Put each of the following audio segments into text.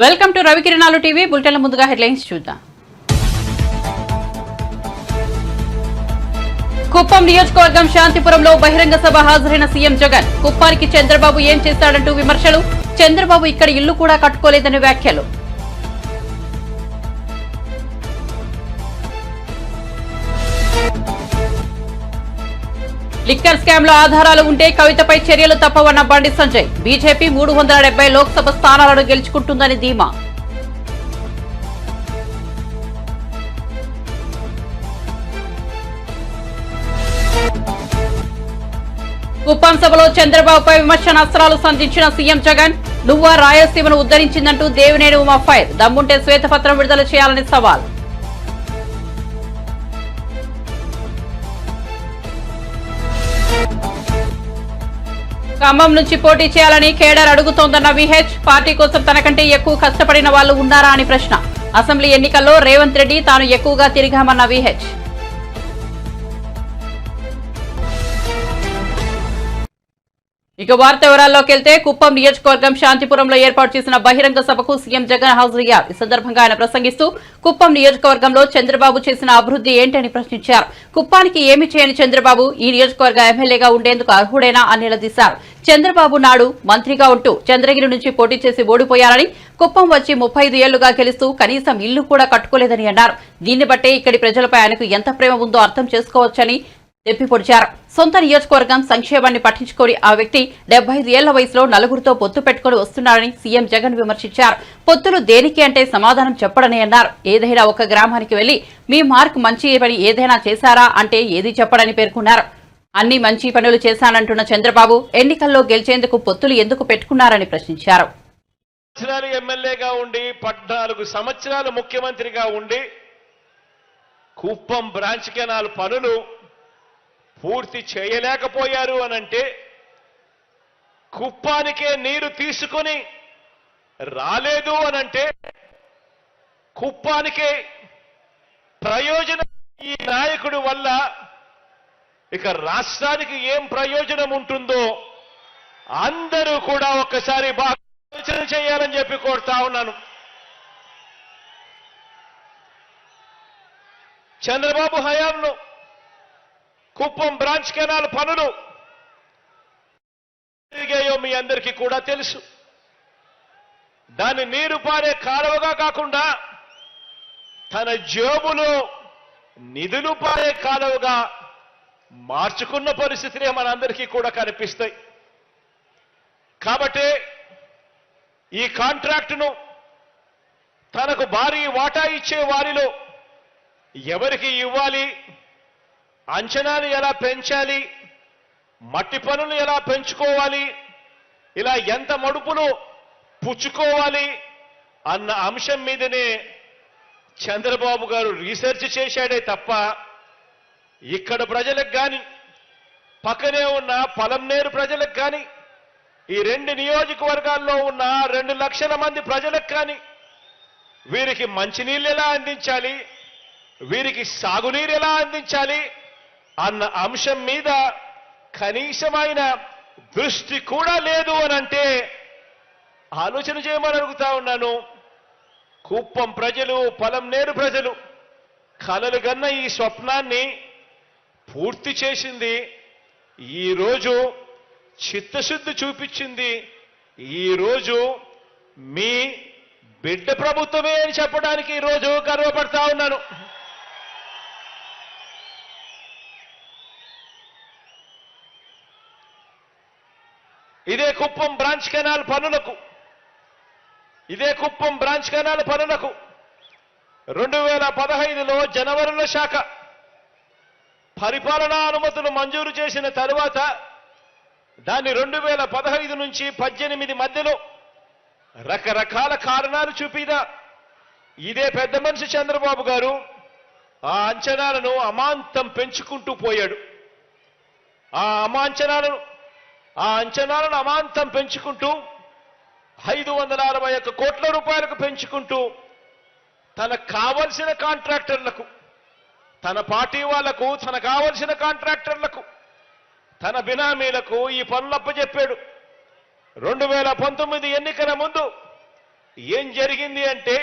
Welcome to రవికిరణాలు TV బులెటిన్ల ముందుగా headlines చూద్దాం. కుప్పం నియోజకవర్గం శాంతిపురంలో బహిరంగ సభ హాజరైన సీఎం జగన్. కుప్పానికి చంద్రబాబు ఏం చేశాడంటూ విమర్శలు. చంద్రబాబు ఇక్కడ ఇల్లు కూడా కట్టుకోలేదని వ్యాఖ్యలు. లిక్కర్ స్కామ్ లో ఆధారాలు ఉంటే కవితపై చర్యలు తప్పవన్న బండి సంజయ్. బీజేపీ 370 లోక్సభ స్థానాలను గెలుచుకుంటుందని ధీమా. కుప్పం సభలో చంద్రబాబుపై విమర్శనాస్త్రాలు సంధించిన సీఎం జగన్. నువ్వా రాయలసీమను ఉద్ధరించిందంటూ దేవినేని ఉమా ఫైర్. దమ్ముంటే శ్వేతపత్రం విడుదల చేయాలని సవాల్. ఖమ్మం నుంచి పోటీ చేయాలని కేడర్ అడుగుతోందన్న విహెచ్. పార్టీ కోసం తనకంటే ఎక్కువ కష్టపడిన వాళ్లు ఉన్నారా అని ప్రశ్న. అసెంబ్లీ ఎన్నికల్లో రేవంత్ రెడ్డి తాను ఎక్కువగా తిరిగామన్న విహెచ్. ఇక వార్త వివరాల్లోకి వెళ్తే కుప్పం నియోజకవర్గం శాంతిపురంలో ఏర్పాటు చేసిన బహిరంగ సభకు సీఎం జగన్ హాజరయ్యారు. ఈ సందర్భంగా ఆయన ప్రసంగిస్తూ కుప్పం నియోజకవర్గంలో చంద్రబాబు చేసిన అభివృద్ధి ఏంటని ప్రశ్నించారు. కుప్పానికి ఏమి చేయని చంద్రబాబు ఈ నియోజకవర్గ ఎమ్మెల్యేగా ఉండేందుకు అర్హుడేనా అని నిలదీశారు. చంద్రబాబు నాడు మంత్రిగా ఉంటూ చంద్రగిరి నుంచి పోటీ చేసి ఓడిపోయారని, కుప్పం వచ్చి 35 ఏళ్లుగా గెలుస్తూ కనీసం ఇల్లు కూడా కట్టుకోలేదని అన్నారు. దీన్ని బట్టే ఇక్కడి ప్రజలపై ఆయనకు ఎంత ప్రేమ ఉందో అర్థం చేసుకోవచ్చని తెప్పిపొడిచారు. సొంత నియోజకవర్గం సంక్షేమాన్ని పట్టించుకోని ఆ వ్యక్తి 75 ఏళ్ల వయసులో నలుగురితో పొత్తు పెట్టుకుని వస్తున్నారని సీఎం జగన్ విమర్శించారు. పొత్తులు దేనికి అంటే సమాధానం చెప్పడని అన్నారు. ఏదైనా ఒక గ్రామానికి వెళ్లి మీ మార్క్ మంచి పని ఏదైనా చేశారా అంటే ఏది చెప్పడని పేర్కొన్నారు. అన్ని మంచి పనులు చేశానంటున్న చంద్రబాబు ఎన్నికల్లో గెలిచేందుకు పొత్తులు ఎందుకు పెట్టుకున్నారని ప్రశ్నించారు. ఎమ్మెల్యేగా ఉండి 14 సంవత్సరాలు ముఖ్యమంత్రిగా ఉండి కుప్పం బ్రాంచ్ కెనాల్ పనులు పూర్తి చేయలేకపోయారు అనంటే, కుప్పానికే నీరు తీసుకుని రాలేదు అనంటే, కుప్పానికే ప్రయోజనం ఈ నాయకుడి వల్ల ఇక రాష్ట్రానికి ఏం ప్రయోజనం ఉంటుందో అందరూ కూడా ఒక్కసారి బాగా ఆలోచన చేయాలని చెప్పి కోరుతా ఉన్నాను. చంద్రబాబు హయాంలో కుప్పం బ్రాంచ్ కెనాల్ పనులు జరిగాయో మీ అందరికీ కూడా తెలుసు. దాన్ని నీరు పారే కాలువగా కాకుండా తన జేబులో నిధులు పారే కాలువగా మార్చుకున్న పరిస్థితులే మనందరికీ కూడా కనిపిస్తాయి. కాబట్టి ఈ కాంట్రాక్టును తనకు భారీ వాటా ఇచ్చే వారిలో ఎవరికి ఇవ్వాలి, అంచనాలు ఎలా పెంచాలి, మట్టి పనులు ఎలా పెంచుకోవాలి, ఇలా ఎంత మడుపులు పుచ్చుకోవాలి అన్న అంశం మీదనే చంద్రబాబు గారు రీసెర్చ్ చేశాడే తప్ప ఇక్కడ ప్రజలకు కానీ, పక్కనే ఉన్న పలంనేరు ప్రజలకు కానీ, ఈ 2 నియోజకవర్గాల్లో ఉన్న 2 లక్షల మంది ప్రజలకు కానీ వీరికి మంచినీళ్ళు ఎలా అందించాలి, వీరికి సాగునీరు ఎలా అందించాలి అన్న అంశం మీద కనీసమైన దృష్టి కూడా లేదు అనంటే ఆలోచన చేయమని అడుగుతా ఉన్నాను. కుప్పం ప్రజలు, పలంనేరు ప్రజలు కలలు గన్న ఈ స్వప్నాన్ని పూర్తి చేసింది ఈరోజు, చిత్తశుద్ధి చూపించింది ఈరోజు మీ బిడ్డ ప్రభుత్వమే అని చెప్పడానికి ఈరోజు గర్వపడతా ఉన్నాను. ఇదే కుప్పం బ్రాంచ్ కెనాల్ పనులకు 2015లో జనవరిలో శాఖ పరిపాలనా అనుమతులు మంజూరు చేసిన తరువాత దాన్ని 2015 నుంచి 18 మధ్యలో రకరకాల కారణాలు చూపినా ఇదే పెద్ద మనిషి చంద్రబాబు గారు ఆ అంచనాలను అమాంతం పెంచుకుంటూ పోయాడు. ఆ అంచనాలను అమాంతం పెంచుకుంటూ 561 కోట్ల రూపాయలకు పెంచుకుంటూ తనకు కావలసిన కాంట్రాక్టర్లకు, తన పార్టీ వాళ్లకు, తనకు కావలసిన కాంట్రాక్టర్లకు, తన బినామీలకు ఈ పనులు అప్పచెప్పాడు. 2019 ఎన్నికల ముందు ఏం జరిగింది అంటే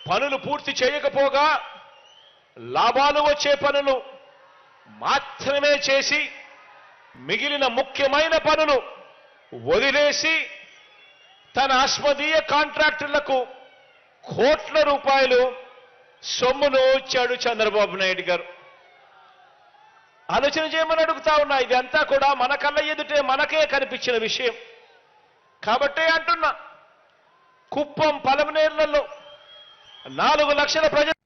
పనులు పూర్తి చేయకపోగా లాభాలు వచ్చే పనులు మాత్రమే చేసి మిగిలిన ముఖ్యమైన పనులు వదిలేసి తన అస్మదీయ కాంట్రాక్టులకు కోట్ల రూపాయలు సొమ్మును ఇచ్చాడు చంద్రబాబు నాయుడు గారు. ఆలోచన చేయమని అడుగుతా ఉన్నా. ఇదంతా కూడా మన కళ్ళ ఎదుటే మనకే కనిపించిన విషయం కాబట్టే అంటున్నా, కుప్పం పలమనేర్లలో 4 లక్షల ప్రజలు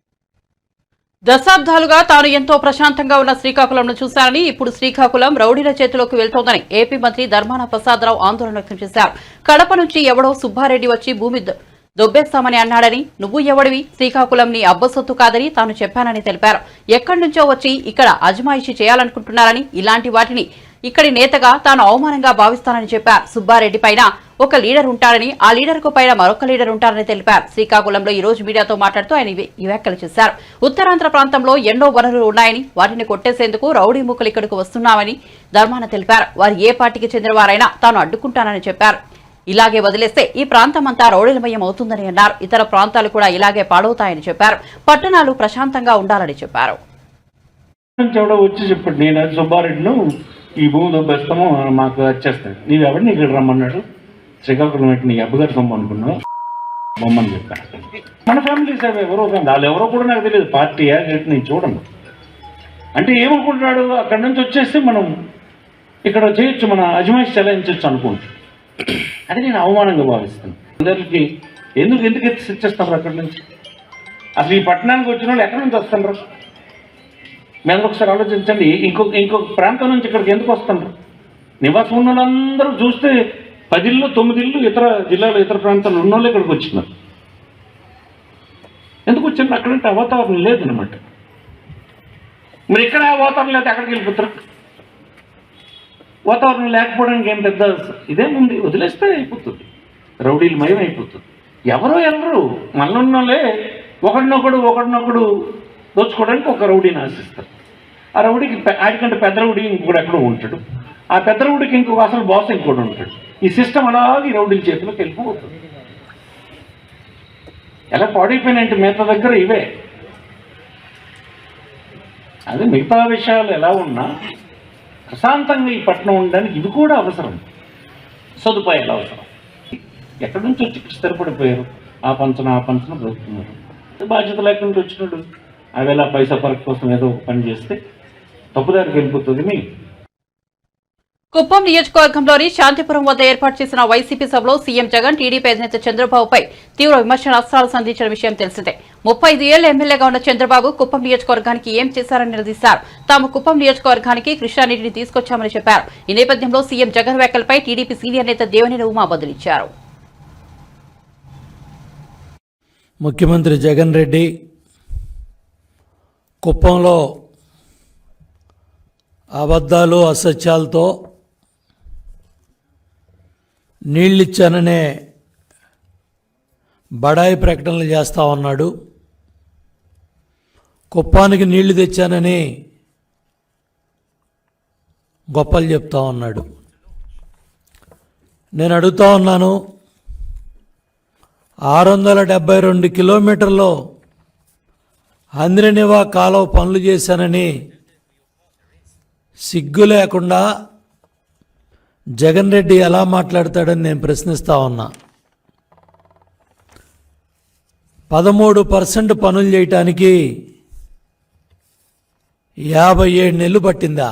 దశాబ్దాలుగా తాను ఎంతో ప్రశాంతంగా ఉన్న శ్రీకాకుళంను చూశారని, ఇప్పుడు శ్రీకాకుళం రౌడీల చేతిలోకి వెళ్తోందని ఏపీ మంత్రి ధర్మాన ప్రసాదరావు ఆందోళన వ్యక్తం చేశారు. కడప నుంచి ఎవడో సుబ్బారెడ్డి వచ్చి భూమి దొబ్బేస్తామని అన్నాడని, నువ్వు ఎవడివి, శ్రీకాకుళం నీ అబ్బసొత్తు కాదని తాను చెప్పానని తెలిపారు. ఎక్కడి నుంచో వచ్చి ఇక్కడ అజమాయిషీ చేయాలనుకుంటున్నారని, ఇలాంటి వాటిని ఇక్కడి నేతగా తాను అవమానంగా భావిస్తానని చెప్పారు. సుబ్బారెడ్డి పైన ఒక లీడర్ ఉంటారని, ఆ లీడర్ కు పైన మరొక లీడర్ ఉంటారని తెలిపారు. శ్రీకాకుళంలో ఈ రోజు మీడియాతో మాట్లాడుతూ ఆయన ఈ వ్యాఖ్యలు చేశారు. ఉత్తరాంధ్ర ప్రాంతంలో ఎన్నో వనరులు ఉన్నాయని, వాటిని కొట్టేసేందుకు రౌడీ మూకలు ఇక్కడకు వస్తున్నామని ధర్మాన తెలిపారు. వారు ఏ పార్టీకి చెందినవారైనా తాను అడ్డుకుంటానని చెప్పారు. ఇలాగే వదిలేస్తే ఈ ప్రాంతమంతా రౌడీలమయం అవుతుందని అన్నారు. ఇతర ప్రాంతాలు కూడా ఇలాగే పాడవుతాయని చెప్పారు. పట్టణాలు ప్రశాంతంగా ఉండాలని చెప్పారు. వచ్చి చెప్పాడు, నేను సుబ్బారెడ్డిను ఈ భూమి దొబ్బేస్తాము మాకు వచ్చేస్తాడు. నీవెవరిని ఇక్కడ రమ్మన్నాడు, శ్రీకాకుళం పెట్టి నీ అబ్బగారు సొమ్ము అనుకున్నావు బొమ్మని చెప్పాను. మన ఫ్యామిలీస్ అవి ఎవరో కానీ వాళ్ళు ఎవరో కూడా నాకు తెలియదు, పార్టీయా గట్టి నేను చూడను. అంటే ఏమనుకుంటున్నాడు, అక్కడి నుంచి వచ్చేస్తే మనం ఇక్కడ చేయొచ్చు, మన అజమాయిష్ చెలాయించవచ్చు అనుకుంటాడు. అది నేను అవమానంగా భావిస్తాను. అందరికి ఎందుకు తెచ్చేస్తున్నారు అక్కడి నుంచి? అసలు ఈ పట్టణానికి వచ్చిన వాళ్ళు ఎక్కడి నుంచి వస్తున్నారు? మేము ఒకసారి ఆలోచించండి. ఇంకొక ప్రాంతం నుంచి ఇక్కడికి ఎందుకు వస్తున్నారు? నివాసం ఉన్న వాళ్ళందరూ చూస్తే 10 ఇళ్ళు 9 ఇళ్ళు ఇతర జిల్లాలో ఇతర ప్రాంతాల్లో ఉన్న వాళ్ళు ఇక్కడికి వచ్చినారు. ఎందుకు వచ్చింది? అక్కడంటే వాతావరణం లేదనమాట. మరి ఇక్కడ వాతావరణం లేదు, అక్కడికి వెళ్ళిపోతారు. వాతావరణం లేకపోవడానికి ఏం పెద్ద ఇదేముంది, వదిలేస్తే అయిపోతుంది, రౌడీలు మయం అయిపోతుంది. ఎవరు మనలున్నోళ్ళే ఒకడినొకడు దోచుకోవడానికి ఒక రౌడీని ఆశిస్తారు. ఆ రౌడీకి ఆడికంటే పెద్ద రౌడీ ఇంకొకటి ఎక్కడో ఉంటాడు. ఆ పెద్ద రౌడీకి ఇంకొక అసలు బాస్ ఇంకోటి ఉంటాడు. ఈ సిస్టమ్ అలాగే రౌడీల చేతిలోకి వెళ్ళిపోతుంది. ఎలా పాడైపోయినాయంటే మిగతా దగ్గర ఇవే. అదే మిగతా విషయాలు ఎలా ఉన్నా ప్రశాంతంగా ఈ పట్టణం ఉండడానికి ఇవి కూడా అవసరం, సదుపాయాలు అవసరం. ఎక్కడి నుంచి వచ్చి స్థిరపడిపోయారు, ఆ పంచన బ్రతుకుతున్నారు. బాధ్యత లేకుండా వచ్చినాడు అవేళ పైసా పరకు కోసం ఏదో ఒక పని చేస్తే తప్పుదారికి వెళ్ళిపోతుంది. కుప్పం నియోజకవర్గంలోని శాంతిపురం వద్ద ఏర్పాటు చేసిన వైసీపీ సభలో సీఎం జగన్, టీడీపీ అధినేత చంద్రబాబుపై తీవ్ర విమర్శనాస్త్రాలు సంధించిన విషయం తెలిసిందే. 35 ఏళ్ల ఎమ్మెల్యేగా ఉన్న చంద్రబాబు కుప్పం నియోజకవర్గానికి ఏం చేశారని నిలదీశారు. తాము కుప్పం నియోజకవర్గానికి కృష్ణానీటిని తీసుకొచ్చామని చెప్పారు. ఈ నేపథ్యంలో సీఎం జగన్ వ్యాఖ్యలపై టీడీపీ సీనియర్ నేత దేవినేని ఉమా బదులిచ్చారు. ముఖ్యమంత్రి జగన్ రెడ్డి కుప్పంలో అబద్ధాలు అసత్యాలతో నీళ్ళిచ్చాననే బడాయి ప్రకటనలు చేస్తూ ఉన్నాడు. కుప్పానికి నీళ్లు తెచ్చానని గొప్పలు చెప్తా ఉన్నాడు. నేను అడుగుతా ఉన్నాను, 672 కిలోమీటర్లో అంద్రనివా కాలువ పనులు చేశానని సిగ్గు లేకుండా జగన్ రెడ్డి ఎలా మాట్లాడతాడని నేను ప్రశ్నిస్తా ఉన్నా. 13% పనులు చేయటానికి 57 నెలలు పట్టిందా?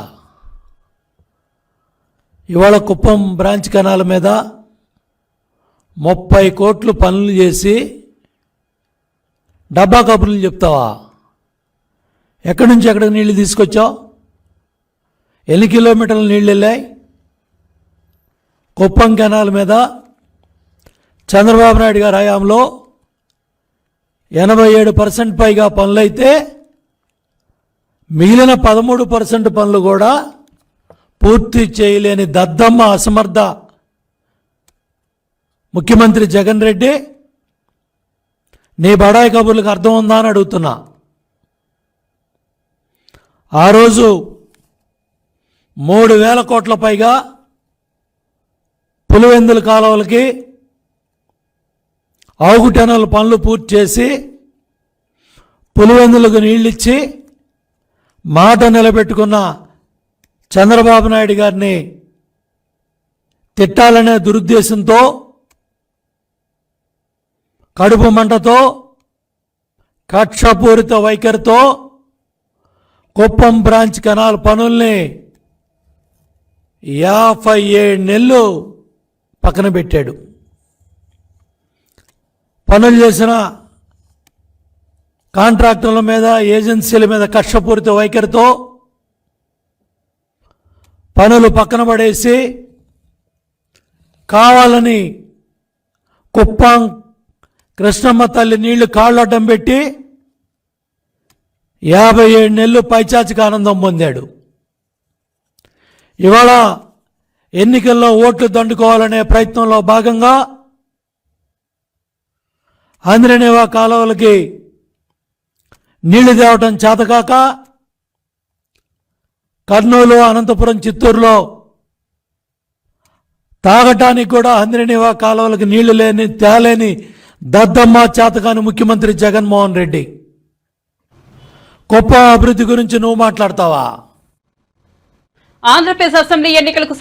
ఇవాళ కుప్పం బ్రాంచ్ కెనాల్ మీద 30 కోట్లు పనులు చేసి డబ్బా కబుర్లు చెప్తావా? ఎక్కడి నుంచి ఎక్కడికి నీళ్లు తీసుకొచ్చావు? ఎన్ని కిలోమీటర్లు నీళ్ళు వెళ్ళాయి? కుప్పం కెనాల్ మీద చంద్రబాబు నాయుడు గారి హయాంలో 87% పైగా పనులైతే మిగిలిన 13% పనులు కూడా పూర్తి చేయలేని దద్దమ్మ అసమర్థ ముఖ్యమంత్రి జగన్ రెడ్డి, నీ బడాయి కబుర్లకు అర్థం ఉందా అని అడుగుతున్నా. ఆ రోజు 3,000 కోట్ల పైగా పులివెందుల కాలువలకి ఆవుగుటెనల పనులు పూర్తి చేసి పులివెందులకు నీళ్ళిచ్చి మాట నిలబెట్టుకున్న చంద్రబాబు నాయుడు గారిని తిట్టాలనే దురుద్దేశంతో కడుపు మంటతో కక్షపూరిత వైఖరితో కుప్పం బ్రాంచ్ కెనాల్ పనుల్ని 57 నెలలు పక్కన పెట్టాడు. పనులు చేసిన కాంట్రాక్టర్ల మీద ఏజెన్సీల మీద కక్షపూరిత వైఖరితో పనులు పక్కన పడేసి కావాలని కుప్పం కృష్ణమ్మ తల్లి నీళ్లు కాళ్ళడ్డం పెట్టి 57 నెలలు పైచాచిక ఆనందం పొందాడు. ఇవాళ ఎన్నికల్లో ఓట్లు దండుకోవాలనే ప్రయత్నంలో భాగంగా ఆంధ్రనేవా కాలువలకి నీళ్లు తేవటం చేతకాక కర్నూలు, అనంతపురం, చిత్తూరులో తాగటానికి కూడా ఆంధ్రనేవా కాలువలకు నీళ్లు తేలేని దద్దమ్మ చేతకాని ముఖ్యమంత్రి జగన్మోహన్ రెడ్డి. గొప్ప అభివృద్ధి గురించి నువ్వు మాట్లాడతావా? ఆంధ్రప్రదేశ్ అసెంబ్లీ ఎన్నికలకు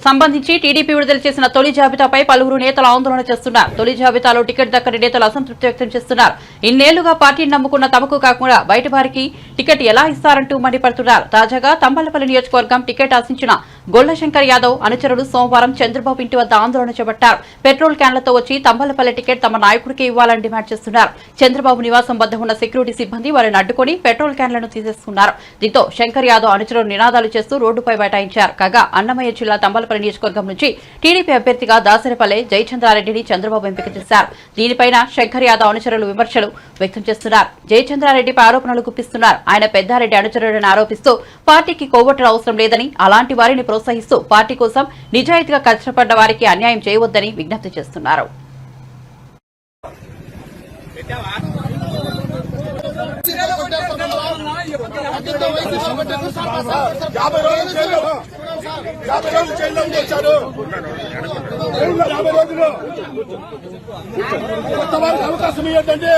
సంబంధించి టీడీపీ విడుదల చేసిన తొలి జాబితాపై పలువురు నేతలు ఆందోళన చేస్తున్నారు. తొలి జాబితాలో టికెట్ దక్కని నేతలు అసంతృప్తి వ్యక్తం చేస్తున్నారు. ఇన్నేళ్లుగా పార్టీని నమ్ముకున్న తమకు కాకుండా బయట వారికి టికెట్ ఎలా ఇస్తారంటూ మండిపడుతున్నారు. తాజాగా తంబలపల్లి నియోజకవర్గం టికెట్ ఆశించిన గొల్లశంకర్ యాదవ్ అనుచరులు సోమవారం చంద్రబాబు ఇంటి వద్ద ఆందోళన చేపట్టారు. పెట్రోల్ క్యాన్లతో వచ్చి తంబలపల్లి టికెట్ తమ నాయకుడికి ఇవ్వాలని డిమాండ్ చేస్తున్నారు. చంద్రబాబు నివాసం వద్ద ఉన్న సెక్యూరిటీ సిబ్బంది వారిని అడ్డుకొని పెట్రోల్ క్యాన్లను తీసేసుకున్నారు. దీంతో శంకర్ యాదవ్ అనుచరులు నినాదాలు చేస్తూ రోడ్డుపై బైఠాయించారు. కాగా అన్నమయ్య జిల్లా తంబలపల్లి నియోజకవర్గం నుంచి టీడీపీ అభ్యర్థిగా దాసరిపల్లె జయచంద్రారెడ్డిని చంద్రబాబు ఎంపిక చేశారు. దీనిపైన శంకర్ యాదవ్ అనుచరులు విమర్శలు వ్యక్తం చేస్తున్నారు. జయచంద్రారెడ్డిపై ఆరోపణలు గుప్పిస్తున్నారు. ఆయన పెద్దారెడ్డి అనుచరుడని ఆరోపిస్తూ పార్టీకి కోవట్ల అవసరం లేదని, అలాంటి వారిని ప్రోత్సహిస్తూ పార్టీ కోసం నిజాయితీగా కష్టపడ్డ వారికి అన్యాయం చేయవద్దని విజ్ఞప్తి చేస్తున్నారు. అవకాశం ఇవ్వద్దండి.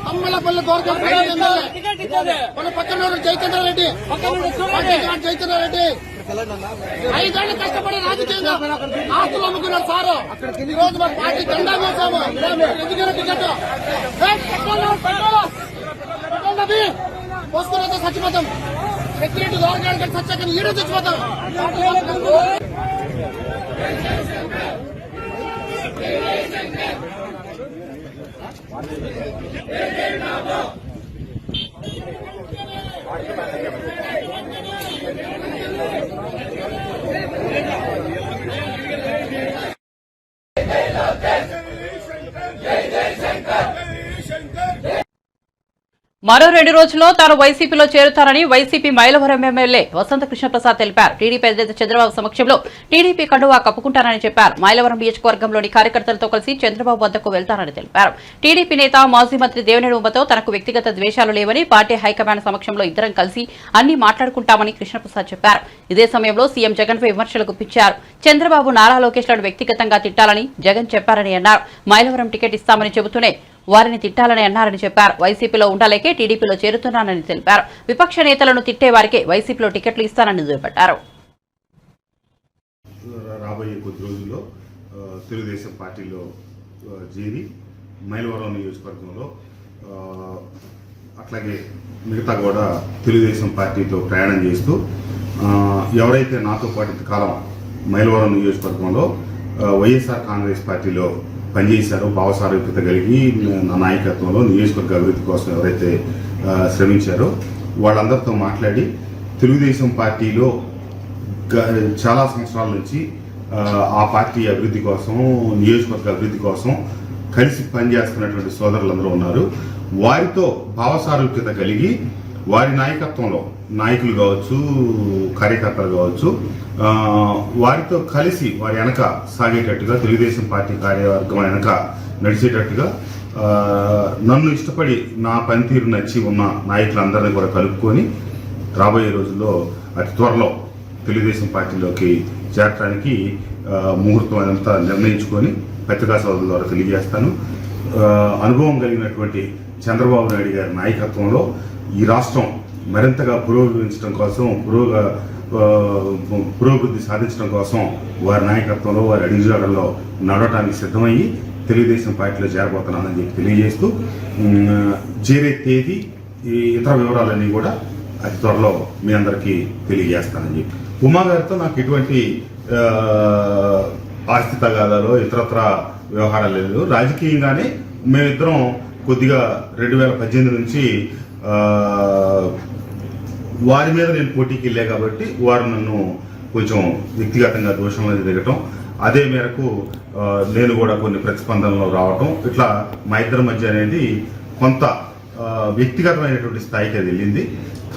అమ్మలపల్లి మన పక్కన జయచంద్రారెడ్డి 5 ఏళ్ళు కష్టపడి రాజకీయంగా ఆస్తులు అమ్ముకున్నారు సారు. ఈ రోజు మన పార్టీ జెండా వేసాము. ఎందుకైనా టికెట్ పోసుకున్న చచ్చిపోతాం. సెక్యూరిటీ గవర్నమెంట్ చచ్చాక ఈడో చచ్చిపోతాం. మరో 2 రోజుల్లో తాను వైసీపీలో చేరుతానని వైసీపీ మైలవరం ఎమ్మెల్యే వసంత కృష్ణప్రసాద్ తెలిపారు. టీడీపీ అధినేత చంద్రబాబు సమక్షంలో టీడీపీ కండువా కప్పుకుంటానని చెప్పారు. మైలవరం నియోజకవర్గంలోని కార్యకర్తలతో కలిసి చంద్రబాబు వద్దకు వెళ్తానని తెలిపారు. టీడీపీ నేత మాజీ మంత్రి దేవినేని ఉమ్మతో తనకు వ్యక్తిగత ద్వేషాలు లేవని, పార్టీ హైకమాండ్ సమక్షంలో ఇద్దరం కలిసి అన్ని మాట్లాడుకుంటామని కృష్ణప్రసాద్ చెప్పారు. ఇదే సమయంలో సీఎం జగన్పై విమర్శలు గుప్పించారు. చంద్రబాబు నారా లోకేష్లను వ్యక్తిగతంగా తిట్టాలని జగన్ చెప్పారని అన్నారు. మైలవరం టికెట్ ఇస్తామని చెబుతూనే వారిని తిట్టాలని అన్నారని చెప్పారు. వైసీపీలో ఉండాలేకే టీడీపీలో చేరుతున్నానని తెలిపారు. విపక్ష నేతలను తిట్టే వారికే వైసీపీలో టికెట్లు ఇస్తానని దుయ్యబట్టారు. రాబోయే కొద్ది రోజుల్లో తెలుగుదేశం పార్టీలో చేరి మైలవరం నియోజకవర్గంలో అట్లాగే మిగతా కూడా తెలుగుదేశం పార్టీతో ప్రయాణం చేస్తూ ఎవరైతే నాతో పాటు ఇంతకాలం మైలవరం నియోజకవర్గంలో వైఎస్ఆర్ కాంగ్రెస్ పార్టీలో పనిచేశారో, భావసారూప్యత కలిగి నా నాయకత్వంలో నియోజకవర్గ అభివృద్ధి కోసం ఎవరైతే శ్రమించారో వాళ్ళందరితో మాట్లాడి తెలుగుదేశం పార్టీలో చాలా సంవత్సరాల నుంచి ఆ పార్టీ అభివృద్ధి కోసం, నియోజకవర్గ అభివృద్ధి కోసం కలిసి పనిచేస్తున్నటువంటి సోదరులందరూ ఉన్నారు. వారితో భావసారూప్యత కలిగి వారి నాయకత్వంలో నాయకులు కావచ్చు, కార్యకర్తలు కావచ్చు, వారితో కలిసి వారి వెనక సాగేటట్టుగా, తెలుగుదేశం పార్టీ కార్యవర్గం వెనక నడిచేటట్టుగా నన్ను ఇష్టపడి నా పనితీరు నచ్చి ఉన్న నాయకులందరినీ కూడా కలుపుకొని రాబోయే రోజుల్లో అతి త్వరలో తెలుగుదేశం పార్టీలోకి చేరటానికి ముహూర్తం అదంతా నిర్ణయించుకొని పత్రికా సోదరుల ద్వారా తెలియజేస్తాను. అనుభవం కలిగినటువంటి చంద్రబాబు నాయుడు గారి నాయకత్వంలో ఈ రాష్ట్రం మరింతగా పురోగమించడం కోసం, పురోభివృద్ధి సాధించడం కోసం వారి నాయకత్వంలో, వారి అడుగుజాడల్లో నడవటానికి సిద్ధమయ్యి తెలుగుదేశం పార్టీలో చేరబోతున్నానని చెప్పి తెలియజేస్తూ, చేరే తేదీ, ఇతర వివరాలన్నీ కూడా అతి త్వరలో మీ అందరికీ తెలియజేస్తానని చెప్పి. ఉమా గారితో నాకు ఎటువంటి ఆస్తి తగాదాలో ఇతరత్ర వ్యవహారాలు లేదు. రాజకీయంగానే మేమిద్దరం కొద్దిగా 2018 నుంచి వారి మీద నేను పోటీకి వెళ్ళా కాబట్టి వారు నన్ను కొంచెం వ్యక్తిగతంగా దోషం అనేది దిగటం, అదే మేరకు నేను కూడా కొన్ని ప్రతిస్పందనలో రావటం, ఇట్లా మా ఇద్దరి మధ్య అనేది కొంత వ్యక్తిగతమైనటువంటి స్థాయికి అది వెళ్ళింది.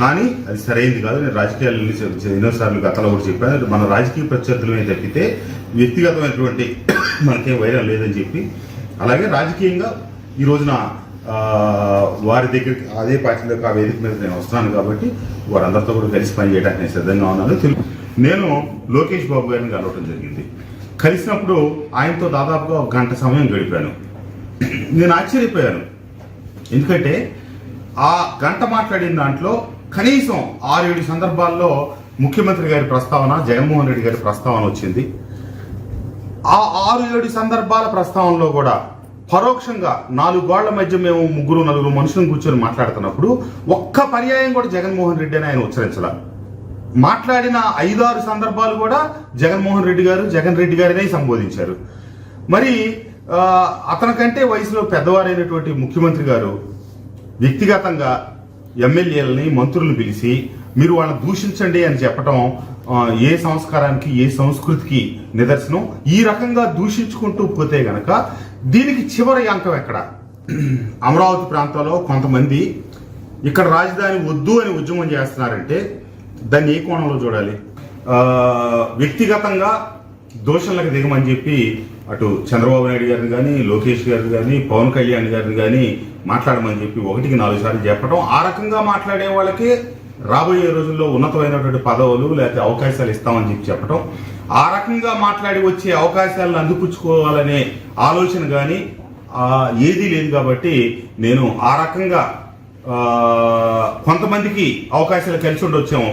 కానీ అది సరైనది కాదు. నేను రాజకీయాలు ఎన్నోసార్లు గతంలో కూడా చెప్పాను, మన రాజకీయ ప్రత్యర్థులమే తప్పితే వ్యక్తిగతమైనటువంటి మనకేం వైరం లేదని చెప్పి. అలాగే రాజకీయంగా ఈ రోజున వారి దగ్గరికి అదే పార్టీలోకి ఆ వేదిక మీద నేను వస్తున్నాను కాబట్టి వారందరితో కూడా కలిసి పనిచేయడానికి నేను సిద్ధంగా ఉన్నాను. నేను లోకేష్ బాబు గారిని కలవటం జరిగింది. కలిసినప్పుడు ఆయనతో దాదాపుగా 1 గంట సమయం గడిపాను. నేను ఆశ్చర్యపోయాను. ఎందుకంటే ఆ గంట మాట్లాడిన దాంట్లో కనీసం 6-7 సందర్భాల్లో ముఖ్యమంత్రి గారి ప్రస్తావన, జగన్మోహన్ రెడ్డి గారి ప్రస్తావన వచ్చింది. ఆ 6-7 సందర్భాల ప్రస్తావనలో కూడా పరోక్షంగా 4 గోళ్ల మధ్య మేము 3-4 మనుషులను కూర్చొని మాట్లాడుతున్నప్పుడు ఒక్క పర్యాయం కూడా జగన్మోహన్ రెడ్డి అని ఆయన ఉచ్చరించాల. మాట్లాడిన 5-6 సందర్భాలు కూడా జగన్మోహన్ రెడ్డి గారు, జగన్ రెడ్డి గారినే సంబోధించారు. మరి అతనికంటే వయసులో పెద్దవారైనటువంటి ముఖ్యమంత్రి గారు వ్యక్తిగతంగా ఎమ్మెల్యేలని, మంత్రులను పిలిచి మీరు వాళ్ళని దూషించండి అని చెప్పడం ఏ సంస్కారానికి, ఏ సంస్కృతికి నిదర్శనం? ఈ రకంగా దూషించుకుంటూ పోతే గనక దీనికి చివరి అంకం ఎక్కడ? అమరావతి ప్రాంతంలో కొంతమంది ఇక్కడ రాజధాని వద్దు అని ఉద్యమం చేస్తున్నారంటే దాన్ని ఏ కోణంలో చూడాలి? వ్యక్తిగతంగా దోషణలకు దిగమని చెప్పి అటు చంద్రబాబు నాయుడు గారిని కానీ, లోకేష్ గారిని కానీ, పవన్ కళ్యాణ్ గారిని కానీ మాట్లాడమని చెప్పి 1కి 4 సార్లు చెప్పడం, ఆ రకంగా మాట్లాడే వాళ్ళకి రాబోయే రోజుల్లో ఉన్నతమైనటువంటి పదవులు లేకపోతే అవకాశాలు ఇస్తామని చెప్పడం, ఆ రకంగా మాట్లాడి వచ్చే అవకాశాలను అందిపుచ్చుకోవాలనే ఆలోచన కానీ ఏదీ లేదు. కాబట్టి నేను ఆ రకంగా కొంతమందికి అవకాశాలు కలిసి ఉండొచ్చాము.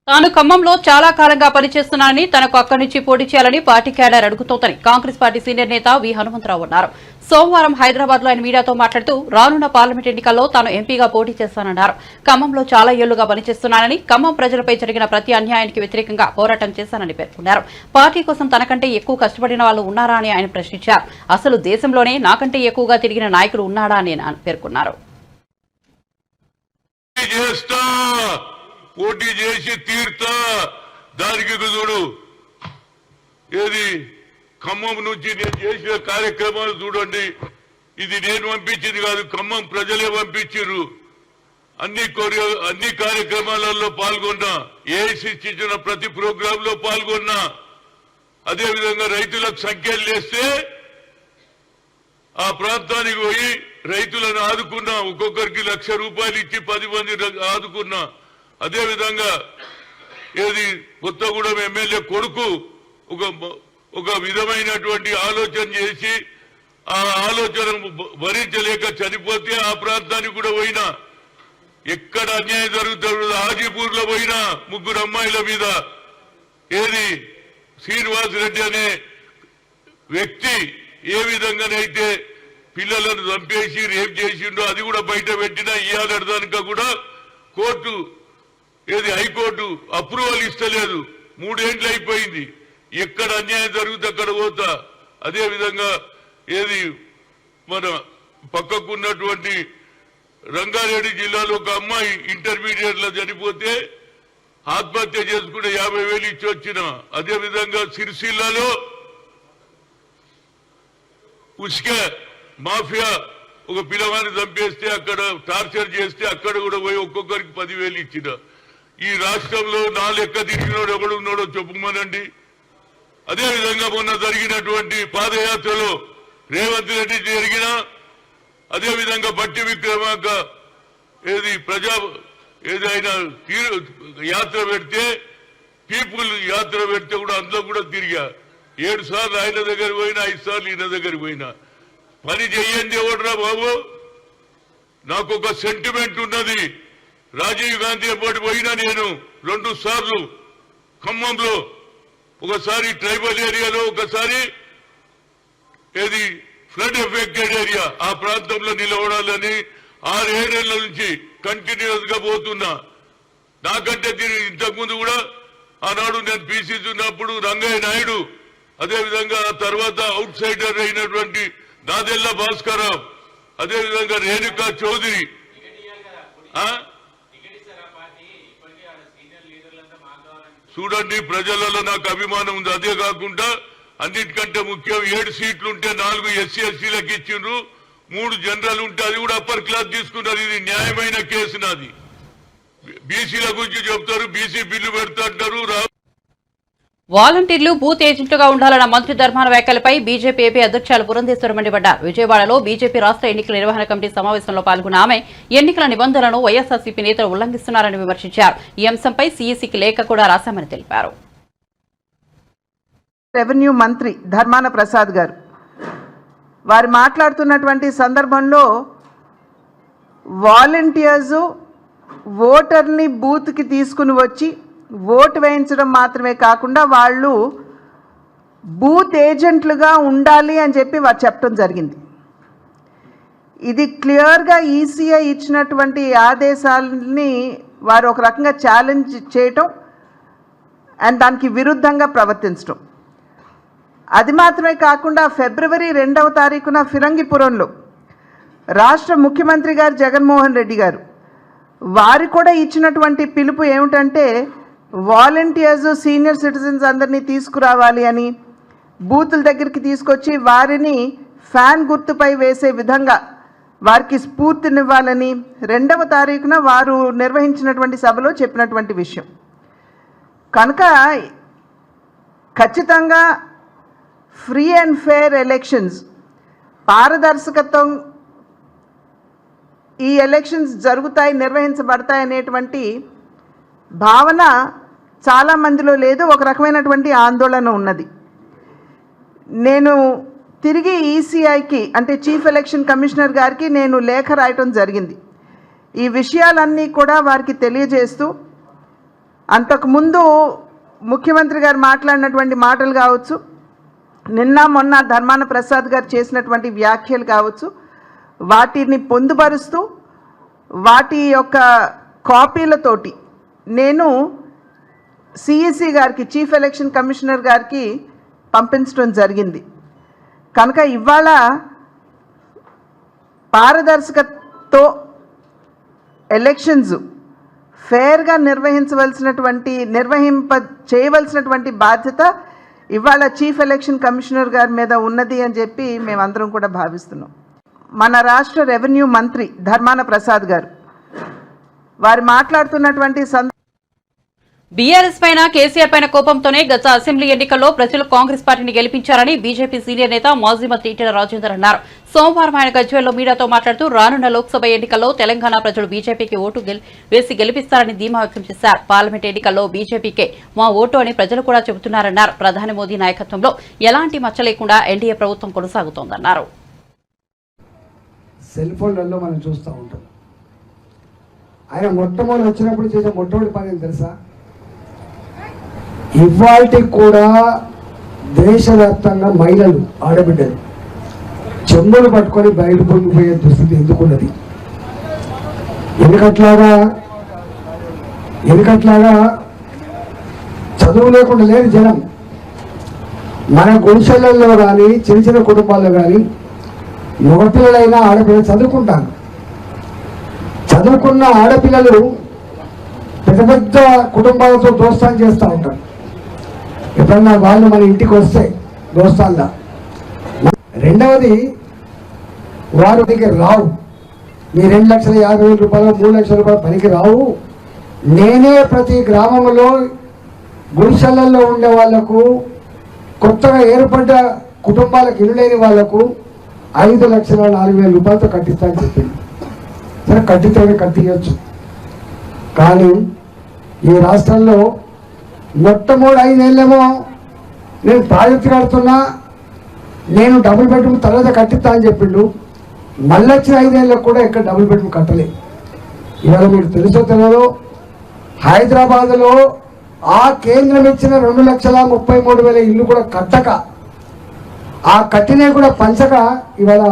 తాను ఖమ్మంలో చాలా కాలంగా పనిచేస్తున్నానని, తనకు అక్కడి నుంచి పోటీ చేయాలని పార్టీ క్యాడర్ అడుగుతోందని కాంగ్రెస్ పార్టీ సీనియర్ నేత వి హనుమంతరావు అన్నారు. సోమవారం హైదరాబాద్ లో ఆయన మీడియాతో మాట్లాడుతూ రానున్న పార్లమెంట్ ఎన్నికల్లో తాను ఎంపీగా పోటీ చేస్తానన్నారు. ఖమ్మంలో చాలా ఏళ్లుగా పనిచేస్తున్నానని, ఖమ్మం ప్రజలపై జరిగిన ప్రతి అన్యాయానికి వ్యతిరేకంగా పోరాటం చేశానని పేర్కొన్నారు. పార్టీ కోసం తనకంటే ఎక్కువ కష్టపడిన వాళ్ళు ఉన్నారా అని ఆయన ప్రశ్నించారు. అసలు దేశంలోనే నాకంటే ఎక్కువగా తిరిగిన నాయకుడు ఉన్నాడా అని పేర్కొన్నారు. పోటీ చేసి తీర్తా, దానికి చూడు ఏది ఖమ్మం నుంచి నేను చేసిన కార్యక్రమాలు చూడండి. ఇది నేను పంపించింది కాదు, ఖమ్మం ప్రజలే పంపించారు. అన్ని కార్యక్రమాలలో పాల్గొన్నా, ఏఐసిసి ఇచ్చిన ప్రతి ప్రోగ్రామ్ లో పాల్గొన్నా. అదేవిధంగా రైతులకు సంఖ్యలు చేస్తే ఆ ప్రాంతానికి పోయి రైతులను ఆదుకున్నా. ఒక్కొక్కరికి ₹1,00,000 ఇచ్చి 10 మంది ఆదుకున్నా. అదేవిధంగా ఏది కొత్తగూడెం ఎమ్మెల్యే కొడుకు ఒక విధమైనటువంటి ఆలోచన చేసి ఆ ఆలోచన భరించలేక చనిపోతే ఆ ప్రాంతానికి కూడా పోయినా. ఎక్కడ అన్యాయం జరుగుతుందో హాజీపూర్ లో పోయినా 3 అమ్మాయిల మీద ఏది శ్రీనివాస్ రెడ్డి అనే వ్యక్తి ఏ విధంగానైతే పిల్లలను చంపేసి రేప్ చేసిండో అది కూడా బయట పెట్టినా. ఇవాళ కూడా కోర్టు హైకోర్టు అప్రూవల్ ఇస్తలేదు. 3 ఏళ్ళు అయిపోయింది. ఎక్కడ అన్యాయం జరుగుతుంది అక్కడ పోతా. అదేవిధంగా మన పక్కకున్నటువంటి రంగారెడ్డి జిల్లాలో ఒక అమ్మాయి ఇంటర్మీడియట్ లో చనిపోతే ఆత్మహత్య చేసుకుంటే 50,000 ఇచ్చి వచ్చిన. అదేవిధంగా సిరిసిల్లాలో ఉస్క మాఫియా ఒక పిల్లవాడిని చంపేస్తే అక్కడ టార్చర్ చేస్తే అక్కడ కూడా పోయి ఒక్కొక్కరికి 10,000 ఇచ్చిన. ఈ రాష్ట్రంలో నా లెక్క తిరిగినోడు ఎవడున్నాడో చెప్పుమనండి. అదేవిధంగా మొన్న జరిగినటువంటి పాదయాత్రలో రేవంత్ రెడ్డి జరిగిన, అదేవిధంగా బట్టి విక్రమార్క ఏదైనా యాత్ర పెడితే, పీపుల్ యాత్ర పెడితే కూడా అందులో కూడా తిరిగా. 7 సార్లు ఆయన దగ్గర పోయినా, 5 సార్లు ఈయన దగ్గర పోయినా. పని చెయ్యండి ఎవడరా బాబు. నాకు ఒక సెంటిమెంట్ ఉన్నది. రాజీవ్ గాంధీ ఎప్పటి పోయినా నేను 2 సార్లు ఖమ్మంలో, ఒకసారి ట్రైబల్ ఏరియాలో, ఒకసారి ఫ్లడ్ ఎఫెక్టెడ్ ఏరియా ఆ ప్రాంతంలో నిలబడాలని 6-7 ఏళ్ల నుంచి కంటిన్యూస్ గా పోతున్నా. నాకంటే ఇంతకుముందు కూడా ఆనాడు నేను పీసీసీ ఉన్నప్పుడు రంగయ్య నాయుడు, అదేవిధంగా తర్వాత అవుట్ సైడర్ అయినటువంటి నాదెల్ల భాస్కరరావు, అదేవిధంగా రేణుకా చౌదరి, చూడండి ప్రజలలో నాకు అభిమానం ఉంది. అదే కాకుండా అన్నిటికంటే ముఖ్యం 7 సీట్లు ఉంటే 4 ఎస్సీ ఎస్టీలకు ఇచ్చిండ్రు, 3 జనరల్ ఉంటే అది కూడా అప్పర్ క్లాస్ తీసుకున్నారు. ఇది న్యాయమైన కేసు నాది. బీసీల గురించి చెప్తారు, బీసీ బిల్లు పెడతాంటారు. వాలంటీర్లు బూత్ ఏజెంట్లుగా ఉండాలన్న మంత్రి ధర్మాన వ్యాఖ్యలపై బీజేపీ ఏపీ అధ్యక్షులు పురంధేశ్వరి మండిపడ్డారు. విజయవాడలో బీజేపీ రాష్ట్ర ఎన్నికల నిర్వహణ కమిటీ సమావేశంలో పాల్గొన్న ఆమె ఎన్నికల నిబంధనలను వైఎస్ఆర్సీపీ నేతలు ఉల్లంఘిస్తున్నారని విమర్శించారు. ఈ అంశంపై సీఈసీకి లేఖ కూడా రాశామని తెలిపారు. రెవెన్యూ మంత్రి ధర్మాన ప్రసాద్ గారు వారు మాట్లాడుతున్నటువంటి సందర్భంలో వాలంటీర్స్ ఓటర్ని బూత్కి తీసుకుని వచ్చి ఓటు వేయించడం మాత్రమే కాకుండా వాళ్ళు బూత్ ఏజెంట్లుగా ఉండాలి అని చెప్పి వారు చెప్పడం జరిగింది. ఇది క్లియర్గా ఈసీఐ ఇచ్చినటువంటి ఆదేశాలని వారు ఒక రకంగా ఛాలెంజ్ చేయటం అండ్ దానికి విరుద్ధంగా ప్రవర్తించడం. అది మాత్రమే కాకుండా ఫిబ్రవరి 2వ తారీఖున ఫిరంగిపురంలో రాష్ట్ర ముఖ్యమంత్రి గారు జగన్మోహన్ రెడ్డి గారు వారు కూడా ఇచ్చినటువంటి పిలుపు ఏమిటంటే వాలంటీర్స్ సీనియర్ సిటిజన్స్ అందరినీ తీసుకురావాలి అని, బూతుల దగ్గరికి తీసుకొచ్చి వారిని ఫ్యాన్ గుర్తుపై వేసే విధంగా వారికి స్ఫూర్తినివ్వాలని 2వ తారీఖున వారు నిర్వహించినటువంటి సభలో చెప్పినటువంటి విషయం. కనుక ఖచ్చితంగా ఫ్రీ అండ్ ఫెయిర్ ఎలక్షన్స్, పారదర్శకత్వం ఈ ఎలక్షన్స్ జరుగుతాయి, నిర్వహించబడతాయి అనేటువంటి భావన చాలామందిలో లేదు. ఒక రకమైనటువంటి ఆందోళన ఉన్నది. నేను తిరిగి ఈసీఐకి అంటే చీఫ్ ఎలక్షన్ కమిషనర్ గారికి నేను లేఖ రాయటం జరిగింది. ఈ విషయాలన్నీ కూడా వారికి తెలియజేస్తూ, అంతకుముందు ముఖ్యమంత్రి గారు మాట్లాడినటువంటి మాటలు కావచ్చు, నిన్న మొన్న ధర్మాన ప్రసాద్ గారు చేసినటువంటి వ్యాఖ్యలు కావచ్చు, వాటిని పొందుపరుస్తూ వాటి యొక్క కాపీలతోటి నేను సిఈసి గారికి చీఫ్ ఎలక్షన్ కమిషనర్ గారికి పంపించడం జరిగింది. కనుక ఇవాళ పారదర్శకతో ఎలక్షన్స్ ఫెయిర్గా చేయవలసినటువంటి బాధ్యత ఇవాళ చీఫ్ ఎలక్షన్ కమిషనర్ గారి మీద ఉన్నది అని చెప్పి మేమందరం కూడా భావిస్తున్నాం. మన రాష్ట్ర రెవెన్యూ మంత్రి ధర్మాన ప్రసాద్ గారు వారు మాట్లాడుతున్నటువంటి బీఆర్ఎస్ పైన కేసీఆర్ పైన కోపంతోనే గత అసెంబ్లీ ఎన్నికల్లో ప్రజలు కాంగ్రెస్ పార్టీని గెలిపించారని బీజేపీ సీనియర్ నేత మాజీ మంత్రి ఈటెల రాజేందర్ అన్నారు. సోమవారం ఆయన గజ్వేల్లో మీడియాతో మాట్లాడుతూ రానున్న లోక్సభ ఎన్నికల్లో తెలంగాణ ప్రజలు బీజేపీకి ఓటు వేసి గెలిపిస్తారని ధీమా వ్యక్తం చేశారు. పార్లమెంట్ ఎన్నికల్లో బీజేపీకే మా ఓటు అని ప్రజలు కూడా చెబుతున్నారన్నారు. ప్రధాని మోదీ నాయకత్వంలో ఎలాంటి మచ్చ లేకుండా ఎన్డీఏ ప్రభుత్వం కొనసాగుతోందన్నారు. సెల్ ఫోన్లలో మనం చూస్తూ ఉంటాం. ఆయన మొట్టమొదటి వచ్చినప్పుడు చేసే మొట్టమొదటి పని తెలుసా? ఇవాళకి కూడా దేశవ్యాప్తంగా మహిళలు ఆడబిడ్డలు చెంబులు పట్టుకొని బయట పొంగిపోయే దుస్థితి ఎందుకున్నది? ఎనకట్లాగా చదువు లేకుండా లేదు జనం. మన గుడిసెలలో కానీ చిన్న చిన్న కుటుంబాల్లో కానీ మగపిల్లలైనా ఆడపిల్లలు చదువుకుంటారు. చదువుకున్న ఆడపిల్లలు పెద్ద పెద్ద కుటుంబాలతో దోస్తాలు చేస్తూ ఉంటారు. ఎప్పుడన్నా వాళ్ళు మన ఇంటికి వస్తే దోస్తాల్లా. రెండవది వారి దగ్గర రావు. మీ 2,50,000 రూపాయలు 3 లక్షల రూపాయలు పనికి రావు. నేనే ప్రతి గ్రామంలో గుడిసెలలో ఉండే వాళ్లకు, కొత్తగా ఏర్పడ్డ కుటుంబాలకు ఇల్లు లేని వాళ్లకు 5,04,000 రూపాయలతో కట్టిస్తానని చెప్పింది. సరే కట్టితేనే కట్టియచ్చు. కానీ ఈ రాష్ట్రంలో మొట్టమొదటి 5 ఏళ్ళేమో నేను ప్రాజెక్టు కడుతున్నా, నేను డబుల్ బెడ్రూమ్ తర్వాత కట్టిస్తా అని చెప్పిండు. మళ్ళీ వచ్చిన 5 ఏళ్ళకు కూడా ఎక్కడ డబుల్ బెడ్రూమ్ కట్టలేదు. ఇవాళ మీకు తెలుసో తెలియదో, హైదరాబాద్లో ఆ కేంద్రం ఇచ్చిన 2,33,000 ఇల్లు కూడా కట్టక, ఆ కట్టినవి కూడా పంచక, ఇవాళ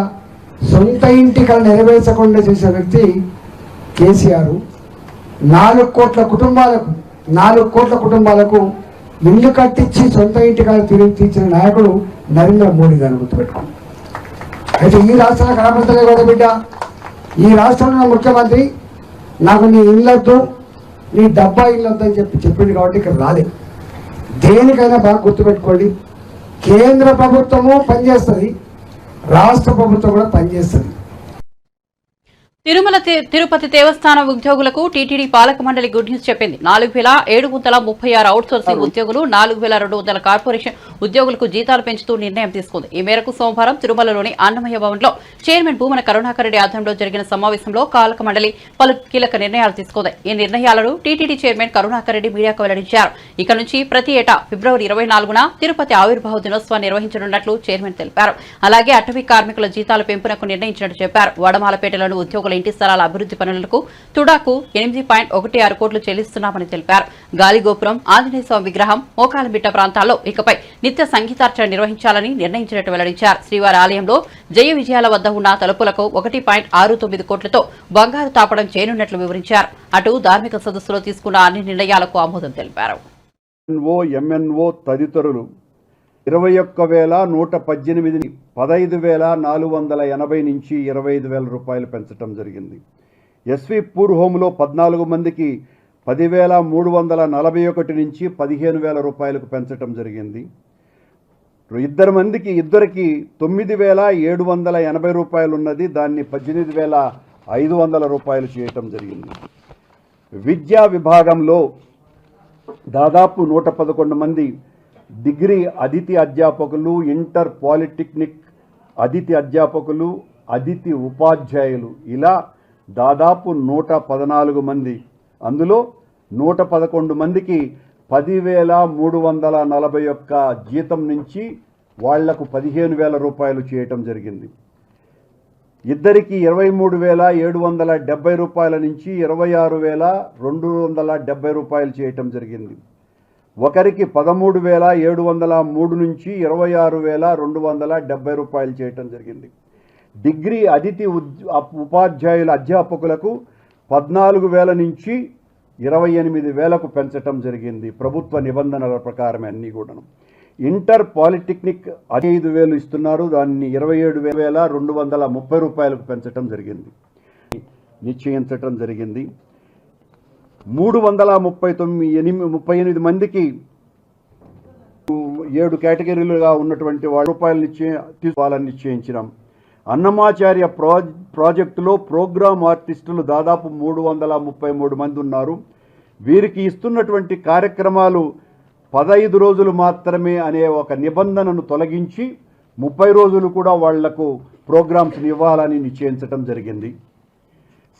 సొంత ఇంటి కళ నెరవేర్చకుండా చేసిన వ్యక్తి కేసీఆర్. 4 కోట్ల కుటుంబాలకు ఇల్లు కట్టించి సొంత ఇంటి కళ తిరిగి తీర్చిన నాయకుడు నరేంద్ర మోడీ గారిని గుర్తుపెట్టుకోండి. అయితే ఈ రాష్ట్రంలో కనపడతలే కదా బిడ్డ. ఈ రాష్ట్రంలో ముఖ్యమంత్రి నాకు నీ ఇల్లొద్దు, నీ డబ్బా ఇల్లొద్దు అని చెప్పింది కాబట్టి ఇక్కడ రాలేదు. దేనికైనా బాగా గుర్తుపెట్టుకోండి, కేంద్ర ప్రభుత్వము పనిచేస్తుంది, రాష్ట్ర ప్రభుత్వం కూడా పనిచేస్తుంది. తిరుపతి దేవస్థానం ఉద్యోగులకు టీటీడీ పాలక మండలి గుడ్ న్యూస్ చెప్పింది. 4,736 అవుట్సోర్సింగ్ ఉద్యోగులు, 4,200 కార్పొరేషన్ ఉద్యోగులకు జీతాలు పెంచుతూ నిర్ణయం తీసుకుంది. ఈ మేరకు సోమవారం తిరుమలలోని అన్నమయ్య భవన్లో చైర్మన్ భూమన కరుణాకర్ రెడ్డి ఆధ్వర్యంలో జరిగిన సమావేశంలో పాలక మండలి పలు కీలక నిర్ణయాలు తీసుకుంది. ఈ నిర్ణయాలను టీటీడీ చైర్మన్ కరుణాకర్ రెడ్డి మీడియాకు వెల్లడించారు. ఇక నుంచి ప్రతి ఏటా ఫిబ్రవరి 24న తిరుపతి ఆవిర్భావ దినోత్సవాన్ని నిర్వహించనున్నట్లు చైర్మన్ తెలిపారు. అలాగే అటవీ కార్మికుల జీతాల పెంపునకు నిర్ణయించినట్టు చెప్పారు. వడమాలపేటలోని ఉద్యోగుల ఇంటి స్థలాల అభివృద్ధి పనులకు తుడాకు 8.16 కోట్లు చెల్లిస్తున్నామని తెలిపారు. గాలిగోపురం, ఆంజనేయ స్వామి విగ్రహం, మోకాలమిట్ట ప్రాంతాల్లో ఇకపై నిత్య సంగీతార్చన నిర్వహించాలని నిర్ణయించినట్టు వెల్లడించారు. శ్రీవారి ఆలయంలో జయ విజయాల వద్ద ఉన్న తలుపులకు 1.69 కోట్లతో బంగారు తాపడం చేయనున్నట్లు వివరించారు. అటు ధార్మిక సదస్సులో తీసుకున్న అన్ని నిర్ణయాలకు ఆమోదం తెలిపారు. ఎంఎన్ఓ తదితరులు 21,118 15,480 నుంచి 25,000 రూపాయలు పెంచడం జరిగింది. ఎస్వి పూర్ హోంలో 14 మందికి 10,341 నుంచి 15,000 రూపాయలకు పెంచడం జరిగింది. ఇద్దరికి 9,780 రూపాయలు ఉన్నది, దాన్ని 18,500 రూపాయలు చేయటం జరిగింది. విద్యా విభాగంలో దాదాపు 111 మంది డిగ్రీ అతిథి అధ్యాపకులు, ఇంటర్ పాలిటెక్నిక్ అతిథి అధ్యాపకులు, అతిథి ఉపాధ్యాయులు ఇలా దాదాపు 114 మంది. అందులో 111 మందికి 10,341 జీతం నుంచి వాళ్లకు 15,000 రూపాయలు చేయటం జరిగింది. ఇద్దరికి 23,770 రూపాయల నుంచి 26,270 రూపాయలు చేయటం జరిగింది. ఒకరికి 13,703 నుంచి 26,270 రూపాయలు చేయటం జరిగింది. డిగ్రీ అతిథి ఉపాధ్యాయుల అధ్యాపకులకు 14,000 నుంచి 28,000కు పెంచటం జరిగింది. ప్రభుత్వ నిబంధనల ప్రకారమే అన్నీ కూడాను. ఇంటర్ పాలిటెక్నిక్ 5,000 ఇస్తున్నారు, దాన్ని 27,230 రూపాయలకు పెంచటం జరిగింది, నిశ్చయించటం జరిగింది. 338 మందికి 7 కేటగిరీలుగా ఉన్నటువంటి రూపాయలు తీసుకోవాలని నిశ్చయించినాం. అన్నమాచార్య ప్రాజెక్టులో ప్రోగ్రామ్ ఆర్టిస్టులు దాదాపు 333 మంది ఉన్నారు. వీరికి ఇస్తున్నటువంటి కార్యక్రమాలు 15 రోజులు మాత్రమే అనే ఒక నిబంధనను తొలగించి 30 రోజులు కూడా వాళ్లకు ప్రోగ్రామ్స్ ఇవ్వాలని నిశ్చయించడం జరిగింది.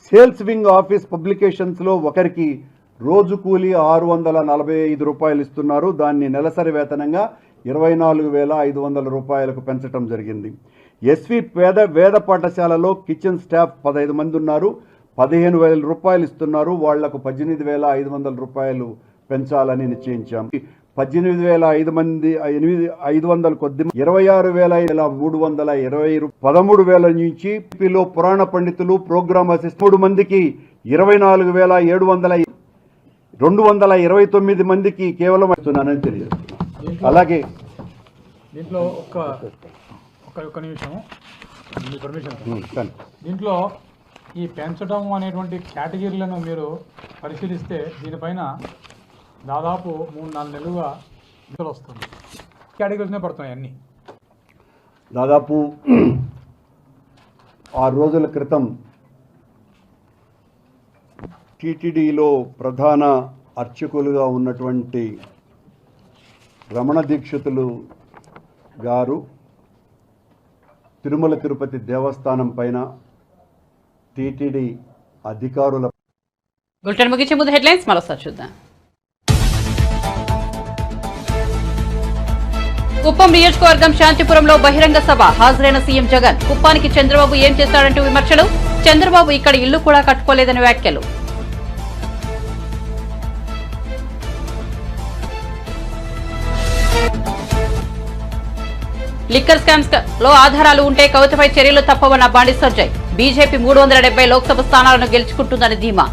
సేల్స్ వింగ్ ఆఫీస్ పబ్లికేషన్స్లో ఒకరికి రోజు కూలీ 645 రూపాయలు ఇస్తున్నారు, దాన్ని నెలసరి వేతనంగా 24,500 రూపాయలకు పెంచడం జరిగింది. ఎస్వి వేద పాఠశాలలో కిచెన్ స్టాఫ్ 15 మంది ఉన్నారు, 15,000 రూపాయలు ఇస్తున్నారు, వాళ్లకు 18,500 రూపాయలు పెంచాలని నిశ్చయించాం. 18,500 కొద్ది 26,320 13,000 నుంచి పిలో పురాణ పండితులు ప్రోగ్రామ్ అసిస్టెంట్ 3 మందికి 24,700 229 మందికి కేవలం ఇస్తున్నానని తెలియజేస్తున్నాను. అలాగే దీంట్లో ఒక నిమిషం పర్మిషన్. దీంట్లో ఈ పెంచడం అనేటువంటి కేటగిరీలను మీరు పరిశీలిస్తే దీనిపైన దాదాపు 3-4 నెలలుగా నిధులు వస్తుంది. కేటగిరీస్నే పడుతున్నాయి అన్నీ. దాదాపు 6 రోజుల క్రితం టీటీడీలో ప్రధాన అర్చకులుగా ఉన్నటువంటి రమణ దీక్షితులు గారు తిరుమల తిరుపతి దేవస్థానం పైన టీటీడీ అధికారుల బులెటిన్ ముగించే ముందు హెడ్లైన్స్ మరోసారి చూద్దాం. కుప్పం నియోజకవర్గం శాంతిపురంలో బహిరంగ సభ హాజరైన సీఎం జగన్. కుప్పానికి చంద్రబాబు ఏం చేస్తాడంటూ విమర్శలు. చంద్రబాబు ఇక్కడ ఇల్లు కూడా కట్టుకోలేదని వ్యాఖ్యలు. లిక్కర్ స్కామ్స్ లో ఆధారాలు ఉంటే కవితపై చర్యలు తప్పవన్న బండి సంజయ్. బీజేపీ 370 లోక్సభ స్థానాలను గెలుచుకుంటుందని ధీమా.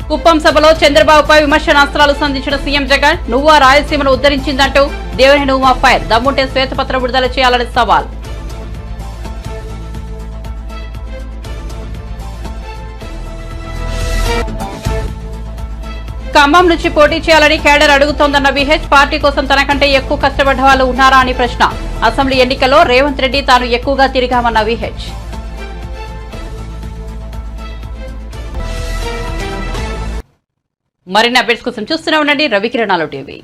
కుప్పం సభలో చంద్రబాబుపై విమర్శనాస్త్రాలు సంధించిన సీఎం జగన్. నువ్వా రాయలసీమను ఉద్ధరించిందంటూ దేవినేని ఉమా ఫైర్. దమ్ముంటే శ్వేతపత్రం విడుదల చేయాలని సవాల్. ఖమ్మం నుంచి పోటీ చేయాలని కేడర్ అడుగుతోందన్న విహెచ్. పార్టీ కోసం తనకంటే ఎక్కువ కష్టపడ్డ వాళ్ళు ఉన్నారా అని ప్రశ్న. అసెంబ్లీ ఎన్నికల్లో రేవంత్ రెడ్డి తాను ఎక్కువగా తిరిగామన్న విహెచ్. మరిన్ని అప్డేట్స్ కోసం చూస్తూనే ఉండండి రవికిరణాలు టీవీ.